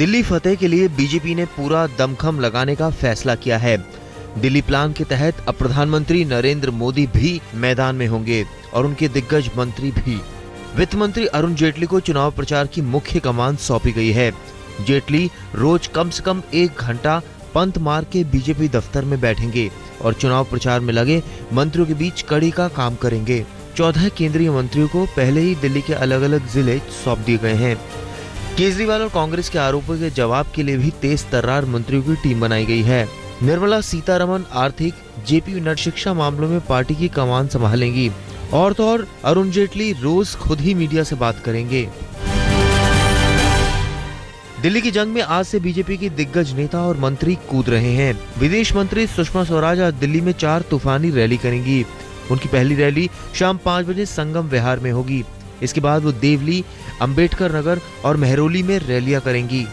दिल्ली फतेह के लिए बीजेपी ने पूरा दमखम लगाने का फैसला किया है। दिल्ली प्लान के तहत अब प्रधानमंत्री नरेंद्र मोदी भी मैदान में होंगे और उनके दिग्गज मंत्री भी। वित्त मंत्री अरुण जेटली को चुनाव प्रचार की मुख्य कमान सौंपी गई है। जेटली रोज कम से कम 1 घंटा पंथ मार के बीजेपी दफ्तर में बैठेंगे और चुनाव प्रचार में लगे मंत्रियों के बीच कड़ी का काम करेंगे। 14 केंद्रीय मंत्रियों को पहले ही दिल्ली के अलग अलग जिले सौंप दिए गए हैं। केजरीवाल और कांग्रेस के आरोपों के जवाब के लिए भी तेज तर्रार मंत्रियों की टीम बनाई गई है। निर्मला सीतारमण आर्थिक, जेपी नड्डा शिक्षा मामलों में पार्टी की कमान संभालेंगी और तो और अरुण जेटली रोज खुद ही मीडिया से बात करेंगे। दिल्ली की जंग में आज से बीजेपी के दिग्गज नेता और मंत्री कूद रहे हैं। विदेश मंत्री सुषमा स्वराज आज दिल्ली में 4 तूफानी रैली करेंगी। उनकी पहली रैली शाम 5 बजे संगम विहार में होगी। इसके बाद वो देवली, अंबेडकर नगर और मेहरौली में रैलियां करेंगी।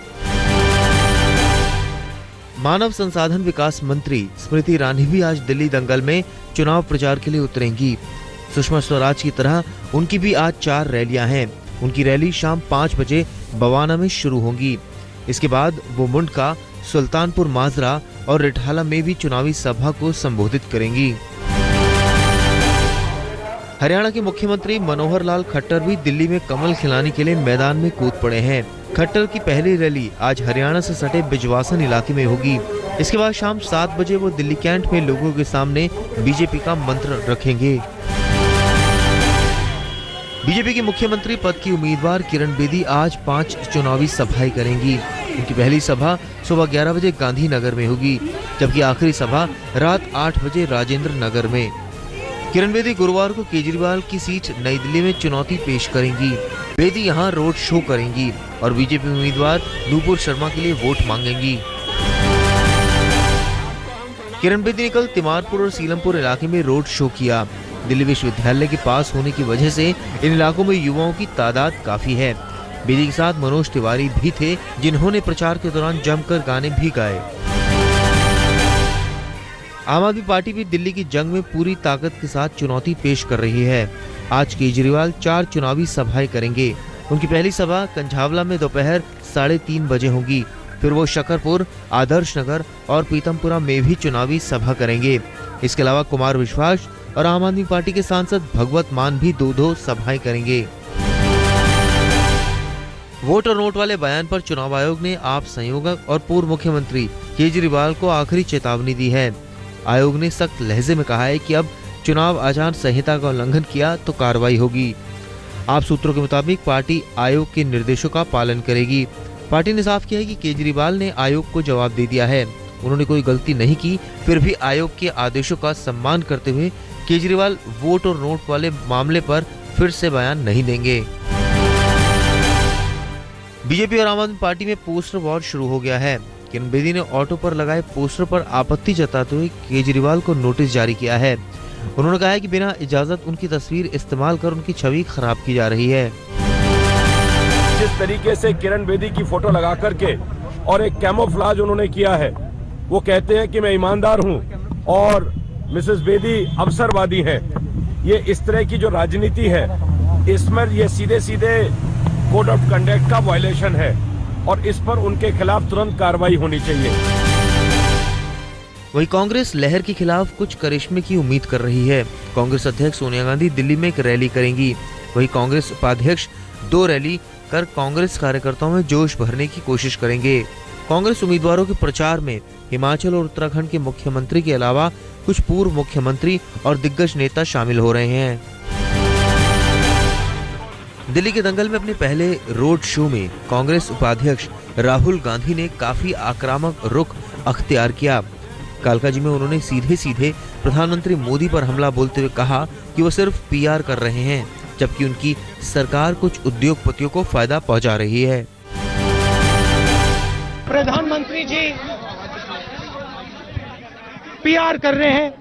मानव संसाधन विकास मंत्री स्मृति ईरानी भी आज दिल्ली दंगल में चुनाव प्रचार के लिए उतरेंगी। सुषमा स्वराज की तरह उनकी भी आज 4 रैलियां हैं। उनकी रैली शाम 5 बजे बवाना में शुरू होंगी। इसके बाद वो मुंडका, सुल्तानपुर माजरा और रिठाला में भी चुनावी सभा को संबोधित करेंगी। हरियाणा के मुख्यमंत्री मनोहर लाल खट्टर भी दिल्ली में कमल खिलाने के लिए मैदान में कूद पड़े हैं। खट्टर की पहली रैली आज हरियाणा से सटे बिजवासन इलाके में होगी। इसके बाद शाम 7 बजे वो दिल्ली कैंट में लोगों के सामने बीजेपी का मंत्र रखेंगे। बीजेपी के मुख्यमंत्री पद की उम्मीदवार किरण बेदी आज 5 चुनावी सभाएं करेंगी। उनकी पहली सभा सुबह 11 बजे गांधीनगर में होगी, जबकि आखिरी सभा रात 8 बजे राजेंद्र नगर में। किरण बेदी गुरुवार को केजरीवाल की सीट नई दिल्ली में चुनौती पेश करेंगी। बेदी यहां रोड शो करेंगी और बीजेपी उम्मीदवार नूपुर शर्मा के लिए वोट मांगेंगी। किरण बेदी ने कल तिमारपुर और सीलमपुर इलाके में रोड शो किया। दिल्ली विश्वविद्यालय के पास होने की वजह से इन इलाकों में युवाओं की तादाद काफी है। बेदी के साथ मनोज तिवारी भी थे, जिन्होंने प्रचार के दौरान जमकर गाने भी गाए। आम आदमी पार्टी भी दिल्ली की जंग में पूरी ताकत के साथ चुनौती पेश कर रही है। आज केजरीवाल 4 चुनावी सभाएं करेंगे। उनकी पहली सभा कंझावला में दोपहर 3:30 बजे होगी। फिर वो शकरपुर, आदर्श नगर और पीतमपुरा में भी चुनावी सभा करेंगे। इसके अलावा कुमार विश्वास और आम आदमी पार्टी के सांसद भगवत मान भी 2-2 सभाएं करेंगे। वोट और नोट वाले बयान पर चुनाव आयोग ने आप संयोजक और पूर्व मुख्यमंत्री केजरीवाल को आखिरी चेतावनी दी है। आयोग ने सख्त लहजे में कहा है कि अब चुनाव आचार संहिता का उल्लंघन किया तो कार्रवाई होगी। आप सूत्रों के मुताबिक पार्टी आयोग के निर्देशों का पालन करेगी। पार्टी ने साफ किया है कि केजरीवाल ने आयोग को जवाब दे दिया है। उन्होंने कोई गलती नहीं की, फिर भी आयोग के आदेशों का सम्मान करते हुए केजरीवाल वोट और नोट वाले मामले पर फिर से बयान नहीं देंगे। बीजेपी और आम आदमी पार्टी में पोस्टर वॉर शुरू हो गया है। किरण बेदी ने ऑटो पर लगाए पोस्टर पर आपत्ति जताते हुए केजरीवाल को नोटिस जारी किया है। उन्होंने कहा है कि बिना इजाजत उनकी तस्वीर इस्तेमाल कर उनकी छवि खराब की जा रही है। जिस तरीके से किरण बेदी की फोटो लगा करके और एक कैमोफ्लाज उन्होंने किया है, वो कहते हैं कि मैं ईमानदार हूं और मिसेस बेदी अवसरवादी हैं। ये इस तरह की जो राजनीति है, इसमें ये सीधे सीधे कोड ऑफ कंडक्ट का वायलेशन है और इस पर उनके खिलाफ तुरंत कार्रवाई होनी चाहिए। वहीं कांग्रेस लहर के खिलाफ कुछ करिश्मे की उम्मीद कर रही है। कांग्रेस अध्यक्ष सोनिया गांधी दिल्ली में एक रैली करेंगी। वहीं कांग्रेस उपाध्यक्ष 2 रैली कर कांग्रेस कार्यकर्ताओं में जोश भरने की कोशिश करेंगे। कांग्रेस उम्मीदवारों के प्रचार में हिमाचल और उत्तराखंड के मुख्यमंत्री के अलावा कुछ पूर्व मुख्यमंत्री और दिग्गज नेता शामिल हो रहे हैं। दिल्ली के दंगल में अपने पहले रोड शो में कांग्रेस उपाध्यक्ष राहुल गांधी ने काफी आक्रामक रुख अख्तियार किया। कालकाजी में उन्होंने सीधे सीधे प्रधानमंत्री मोदी पर हमला बोलते हुए कहा कि वो सिर्फ पीआर कर रहे हैं, जबकि उनकी सरकार कुछ उद्योगपतियों को फायदा पहुंचा रही है। प्रधानमंत्री जी पीआर कर रहे हैं,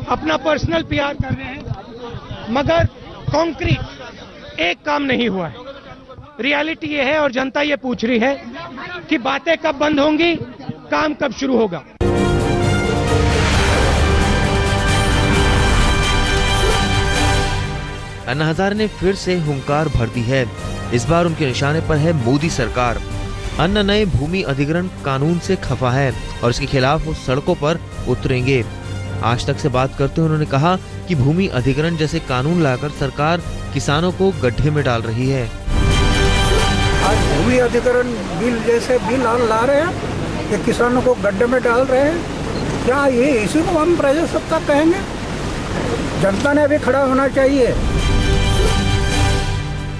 अपना पर्सनल पीआर कर रहे हैं, मगर कॉन्क्रीट एक काम नहीं हुआ है। रियलिटी ये है और जनता ये पूछ रही है कि बातें कब बंद होंगी, काम कब शुरू होगा। अन्ना हजारे ने फिर से हुंकार भर दी है। इस बार उनके निशाने पर है मोदी सरकार। अन्ना नए भूमि अधिग्रहण कानून से खफा है और इसके खिलाफ वो सड़कों पर उतरेंगे। आज तक से बात करते हुए उन्होंने कहा कि भूमि अधिग्रहण जैसे कानून लाकर सरकार किसानों को गड्ढे में डाल रही है। आज भूमि अधिग्रहण बिल जैसे बिल ला रहे हैं, ये किसानों को गड्ढे में डाल रहे हैं। क्या ये इसी को हम प्रजासत्ताक कहेंगे? जनता ने भी खड़ा होना चाहिए।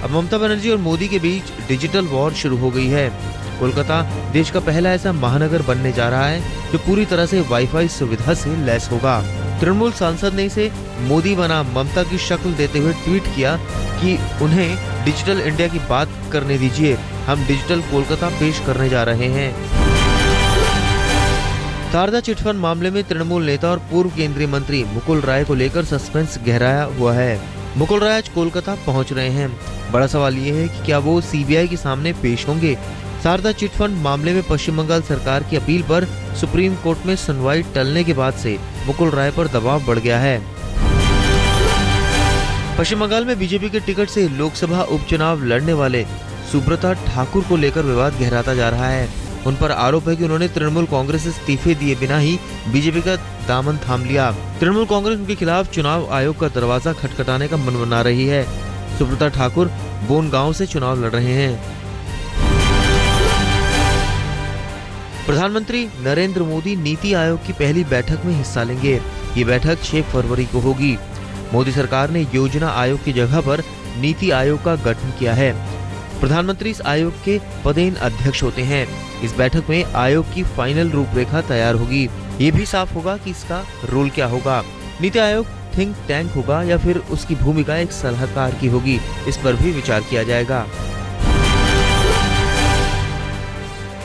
अब ममता बनर्जी और मोदी के बीच डिजिटल वॉर शुरू हो गई है। कोलकाता देश का पहला ऐसा महानगर बनने जा रहा है जो पूरी तरह से वाईफाई सुविधा से लैस होगा। तृणमूल सांसद ने इसे मोदी बना ममता की शक्ल देते हुए ट्वीट किया कि उन्हें डिजिटल इंडिया की बात करने दीजिए, हम डिजिटल कोलकाता पेश करने जा रहे हैं। शारदा चिटफंड मामले में तृणमूल नेता और पूर्व केंद्रीय मंत्री मुकुल राय को लेकर सस्पेंस गहराया हुआ है। मुकुल राय आज कोलकाता पहुंच रहे हैं। बड़ा सवाल ये है कि क्या वो सीबीआई के सामने पेश होंगे। शारदा चिटफंड मामले में पश्चिम बंगाल सरकार की अपील पर सुप्रीम कोर्ट में सुनवाई टलने के बाद से मुकुल राय पर दबाव बढ़ गया है। पश्चिम बंगाल में बीजेपी के टिकट से लोकसभा उपचुनाव लड़ने वाले सुब्रता ठाकुर को लेकर विवाद गहराता जा रहा है। उन पर आरोप है कि उन्होंने तृणमूल कांग्रेस से इस्तीफे दिए बिना ही बीजेपी का दामन थाम लिया। तृणमूल कांग्रेस उनके खिलाफ चुनाव आयोग का दरवाजा खटखटाने का मन बना रही है। सुब्रता ठाकुर बोनगांव से चुनाव लड़ रहे हैं। प्रधानमंत्री नरेंद्र मोदी नीति आयोग की पहली बैठक में हिस्सा लेंगे। ये बैठक 6 फरवरी को होगी। मोदी सरकार ने योजना आयोग की जगह पर नीति आयोग का गठन किया है। प्रधानमंत्री इस आयोग के पदेन अध्यक्ष होते हैं। इस बैठक में आयोग की फाइनल रूपरेखा तैयार होगी। ये भी साफ होगा कि इसका रोल क्या होगा। नीति आयोग थिंक टैंक होगा या फिर उसकी भूमिका एक सलाहकार की होगी, इस पर भी विचार किया जाएगा।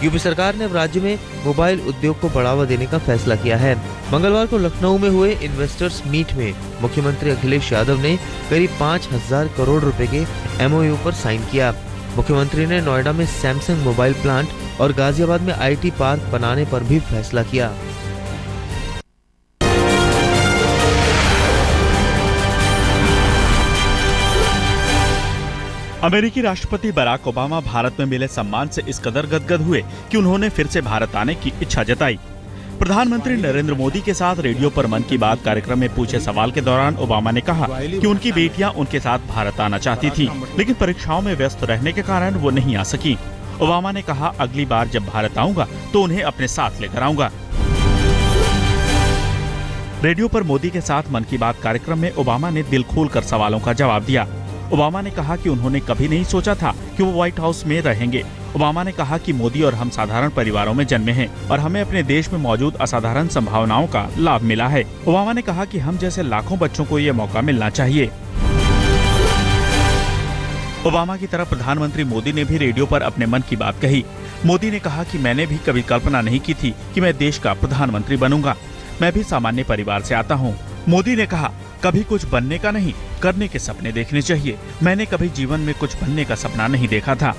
यूपी सरकार ने अब राज्य में मोबाइल उद्योग को बढ़ावा देने का फैसला किया है। मंगलवार को लखनऊ में हुए इन्वेस्टर्स मीट में मुख्यमंत्री अखिलेश यादव ने करीब 5,000 करोड़ रुपए के MOU पर साइन किया। मुख्यमंत्री ने नोएडा में सैमसंग मोबाइल प्लांट और गाजियाबाद में IT पार्क बनाने पर भी फैसला किया। अमेरिकी राष्ट्रपति बराक ओबामा भारत में मिले सम्मान से इस कदर गदगद हुए कि उन्होंने फिर से भारत आने की इच्छा जताई। प्रधानमंत्री नरेंद्र मोदी के साथ रेडियो पर मन की बात कार्यक्रम में पूछे सवाल के दौरान ओबामा ने कहा कि उनकी बेटियां उनके साथ भारत आना चाहती थी, लेकिन परीक्षाओं में व्यस्त रहने के कारण वो नहीं आ सकी। ओबामा ने कहा, अगली बार जब भारत आऊंगा तो उन्हें अपने साथ लेकर आऊंगा। रेडियो पर मोदी के साथ मन की बात कार्यक्रम में ओबामा ने दिल खोलकर सवालों का जवाब दिया। ओबामा ने कहा कि उन्होंने कभी नहीं सोचा था कि वो व्हाइट हाउस में रहेंगे। ओबामा ने कहा कि मोदी और हम साधारण परिवारों में जन्मे हैं और हमें अपने देश में मौजूद असाधारण संभावनाओं का लाभ मिला है। ओबामा ने कहा कि हम जैसे लाखों बच्चों को ये मौका मिलना चाहिए। ओबामा की तरफ प्रधानमंत्री मोदी ने भी रेडियो पर अपने मन की बात कही। मोदी ने कहा कि मैंने भी कभी कल्पना नहीं की थी कि मैं देश का प्रधानमंत्री बनूंगा। मैं भी सामान्य परिवार से आता हूँ। मोदी ने कहा, कभी कुछ बनने का नहीं, करने के सपने देखने चाहिए। मैंने कभी जीवन में कुछ बनने का सपना नहीं देखा था।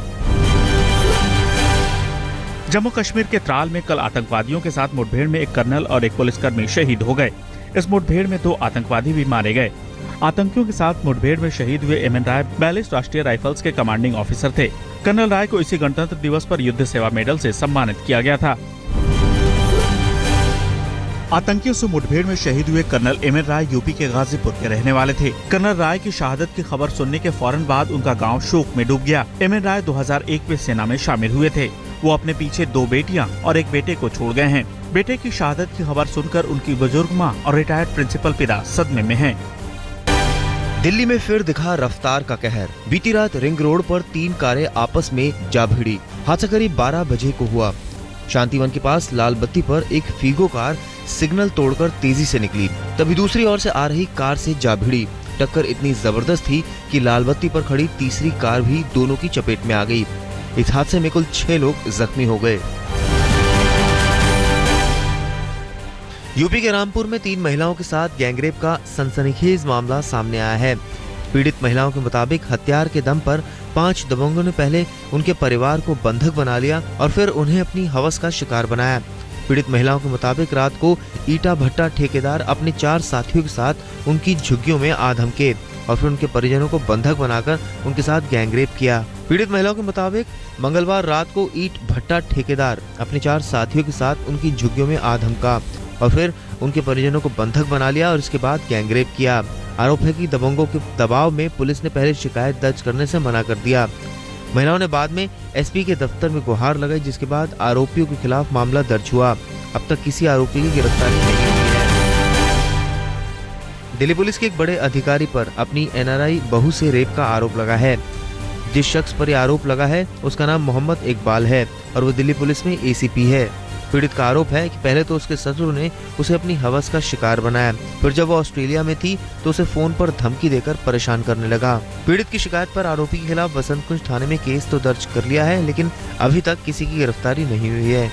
जम्मू कश्मीर के त्राल में कल आतंकवादियों के साथ मुठभेड़ में एक कर्नल और एक पुलिसकर्मी शहीद हो गए। इस मुठभेड़ में 2 आतंकवादी भी मारे गए। आतंकियों के साथ मुठभेड़ में शहीद हुए एमएन राय 42 राष्ट्रीय राइफल्स के कमांडिंग ऑफिसर थे। कर्नल राय को इसी गणतंत्र दिवस पर युद्ध सेवा मेडल से सम्मानित किया गया था। आतंकियों से मुठभेड़ में शहीद हुए कर्नल एमएन राय यूपी के गाजीपुर के रहने वाले थे। कर्नल राय की शहादत की खबर सुनने के फौरन बाद उनका गांव शोक में डूब गया। एमएन राय 2001 में सेना में शामिल हुए थे। वो अपने पीछे 2 बेटियां और एक बेटे को छोड़ गए हैं। बेटे की शहादत की खबर सुनकर उनकी बुजुर्ग मां और रिटायर्ड प्रिंसिपल पिता सदमे में हैं। दिल्ली में फिर दिखा रफ्तार का कहर। बीती रात रिंग रोड पर 3 कारें आपस में जा भिड़ी। हादसा करीब 12 बजे को हुआ। शांतिवन के पास लाल बत्ती पर एक फीगो कार सिग्नल तोड़कर तेजी से निकली, तभी दूसरी ओर से आ रही कार से जा भिड़ी। टक्कर इतनी जबरदस्त थी कि लाल बत्ती पर खड़ी तीसरी कार भी दोनों की चपेट में आ गई। इस हादसे में कुल 6 लोग जख्मी हो गए। यूपी के रामपुर में 3 महिलाओं के साथ गैंगरेप का सनसनीखेज मामला सामने आया है। पीड़ित महिलाओं के मुताबिक हथियार के दम पर 5 दबंगों ने पहले उनके परिवार को बंधक बना लिया और फिर उन्हें अपनी हवस का शिकार बनाया। पीड़ित महिलाओं के मुताबिक रात को ईटा भट्टा ठेकेदार अपने 4 साथियों के साथ उनकी झुग्गियों में आ धमके। और फिर उनके परिजनों को बंधक बनाकर उनके साथ गैंगरेप किया। पीड़ित महिलाओं के मुताबिक मंगलवार रात को ईंट भट्टा ठेकेदार अपने 4 साथियों के साथ उनकी झुग्गियों में आ धमका और फिर उनके परिजनों को बंधक बना लिया और इसके बाद गैंगरेप किया। आरोप है कि दबंगों के दबाव में पुलिस ने पहले शिकायत दर्ज करने से मना कर दिया। महिलाओं ने बाद में एसपी के दफ्तर में गुहार लगाई, जिसके बाद आरोपियों के खिलाफ मामला दर्ज हुआ। अब तक किसी आरोपी की गिरफ्तारी नहीं हुई है। दिल्ली पुलिस के एक बड़े अधिकारी पर अपनी एनआरआई बहू से रेप का आरोप लगा है। जिस शख्स पर यह आरोप लगा है उसका नाम मोहम्मद इकबाल है और वो दिल्ली पुलिस में एसीपी है। पीड़ित का आरोप है कि पहले तो उसके ससुर ने उसे अपनी हवस का शिकार बनाया, फिर जब वो ऑस्ट्रेलिया में थी तो उसे फोन पर धमकी देकर परेशान करने लगा। पीड़ित की शिकायत पर आरोपी के खिलाफ वसंत कुंज थाने में केस तो दर्ज कर लिया है, लेकिन अभी तक किसी की गिरफ्तारी नहीं हुई है।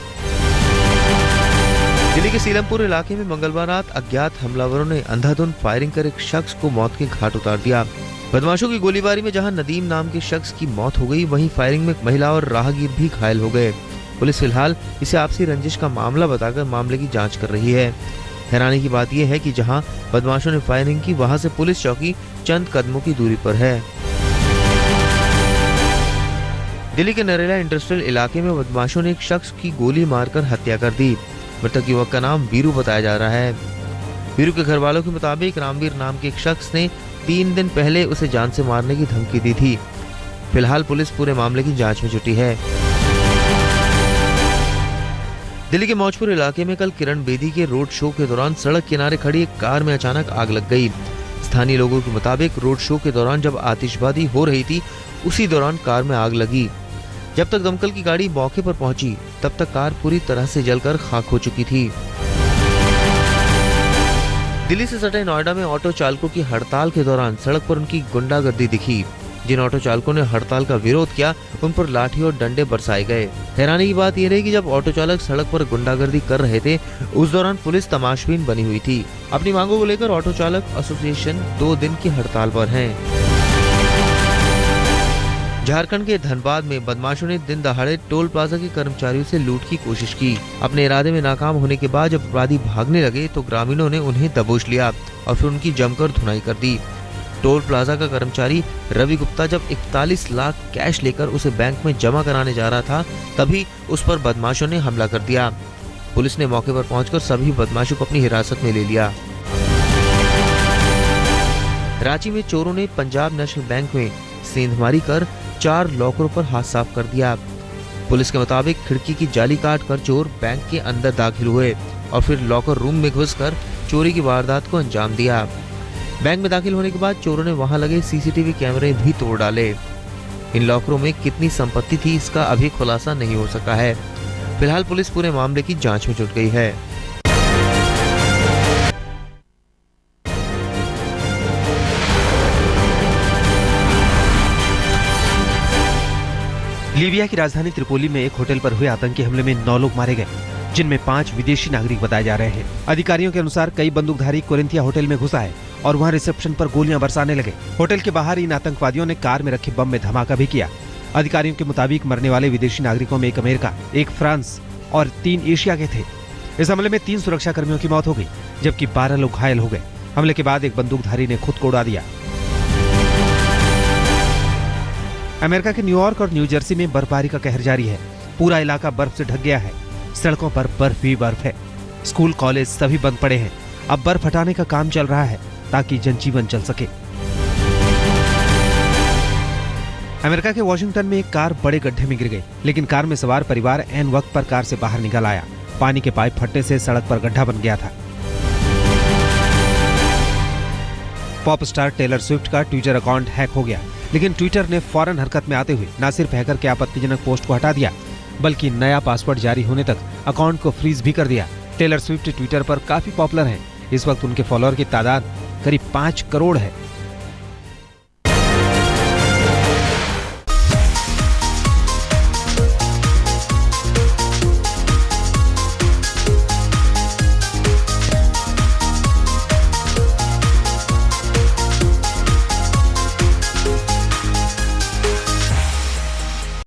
दिल्ली के सीलमपुर इलाके में मंगलवार रात अज्ञात हमलावरों ने अंधाधुंध फायरिंग कर एक शख्स को मौत के घाट उतार दिया। बदमाशों की गोलीबारी में जहां नदीम नाम के शख्स की मौत हो गई, वहीं फायरिंग में महिला और राहगीर भी घायल हो गए। पुलिस फिलहाल इसे आपसी रंजिश का मामला बताकर मामले की जांच कर रही है। हैरानी की बात यह है कि जहां बदमाशों ने फायरिंग की, वहां से पुलिस चौकी चंद कदमों की दूरी पर है। दिल्ली के नरेला इंडस्ट्रियल इलाके में बदमाशों ने एक शख्स की गोली मारकर हत्या कर दी। मृतक युवक का नाम वीरू बताया जा रहा है। वीरू के घर वालों के मुताबिक रामवीर नाम के एक शख्स ने 3 दिन पहले उसे जान से मारने की धमकी दी थी। फिलहाल पुलिस पूरे मामले की जांच में जुटी है। दिल्ली के मौजपुर इलाके में कल किरण बेदी के रोड शो के दौरान सड़क किनारे खड़ी एक कार में अचानक आग लग गई। स्थानीय लोगों के मुताबिक रोड शो के दौरान जब आतिशबाजी हो रही थी, उसी दौरान कार में आग लगी। जब तक दमकल की गाड़ी मौके पर पहुंची, तब तक कार पूरी तरह से जलकर खाक हो चुकी थी। दिल्ली से सटे नोएडा में ऑटो चालकों की हड़ताल के दौरान सड़क पर उनकी गुंडागर्दी दिखी। जिन ऑटो चालकों ने हड़ताल का विरोध किया, उन पर लाठी और डंडे बरसाए गए। हैरानी की बात यह रही कि जब ऑटो चालक सड़क पर गुंडागर्दी कर रहे थे, उस दौरान पुलिस तमाशबीन बनी हुई थी। अपनी मांगों को लेकर ऑटो चालक एसोसिएशन 2 दिन की हड़ताल पर है। झारखंड के धनबाद में बदमाशों ने दिन दहाड़े टोल प्लाजा के कर्मचारियों से लूट की कोशिश की। अपने इरादे में नाकाम होने के बाद जब अपराधी भागने लगे तो ग्रामीणों ने उन्हें दबोच लिया और फिर उनकी जमकर धुनाई कर दी। टोल प्लाजा का कर्मचारी रवि गुप्ता जब 41 लाख कैश लेकर उसे बैंक में जमा कराने जा रहा था, तभी उस पर बदमाशों ने हमला कर दिया। पुलिस ने मौके पर पहुंचकर सभी बदमाशों को अपनी हिरासत में ले लिया। रांची में चोरों ने पंजाब नेशनल बैंक में सेंधमारी कर 4 लॉकरों पर हाथ साफ कर दिया। पुलिस के मुताबिक खिड़की की जाली काट कर चोर बैंक के अंदर दाखिल हुए और फिर लॉकर रूम में घुसकर चोरी की वारदात को अंजाम दिया। बैंक में दाखिल होने के बाद चोरों ने वहां लगे सीसीटीवी कैमरे भी तोड़ डाले। इन लॉकरों में कितनी संपत्ति थी, इसका अभी खुलासा नहीं हो सका है। फिलहाल पुलिस पूरे मामले की जांच में जुट गई है। लीबिया की राजधानी त्रिपोली में एक होटल पर हुए आतंकी हमले में 9 लोग मारे गए, जिनमें 5 विदेशी नागरिक बताए जा रहे हैं। अधिकारियों के अनुसार कई बंदूकधारी कोरिंथिया होटल में घुस आए और वहां रिसेप्शन पर गोलियां बरसाने लगे। होटल के बाहर इन आतंकवादियों ने कार में रखे बम में धमाका भी किया। अधिकारियों के मुताबिक मरने वाले विदेशी नागरिकों में 1 अमेरिका, 1 फ्रांस और 3 एशिया के थे। इस हमले में 3 सुरक्षा कर्मियों की मौत हो गई, जबकि 12 लोग घायल हो गए। हमले के बाद एक बंदूकधारी ने खुद को उड़ा दिया। अमेरिका के न्यूयॉर्क और न्यू जर्सी में बर्फबारी का कहर जारी है। पूरा इलाका बर्फ से ढक गया है। सड़कों पर बर्फ ही बर्फ है। स्कूल कॉलेज सभी बंद पड़े हैं। अब बर्फ हटाने का काम चल रहा है ताकि जनजीवन चल सके। अमेरिका के वॉशिंगटन में एक कार बड़े गड्ढे में गिर गई, लेकिन कार में सवार परिवार ऐन वक्त पर कार से बाहर निकल आया। पानी के पाइप फटने से सड़क पर गड्ढा बन गया था। पॉप स्टार टेलर स्विफ्ट का ट्विटर अकाउंट हैक हो गया, लेकिन ट्विटर ने फौरन हरकत में आते हुए न सिर्फ हैकर के आपत्तिजनक पोस्ट को हटा दिया, बल्कि नया पासवर्ड जारी होने तक अकाउंट को फ्रीज भी कर दिया। टेलर स्विफ्ट ट्विटर पर काफी पॉपुलर हैं। इस वक्त उनके फॉलोअर की तादाद करीब 5 करोड़ है।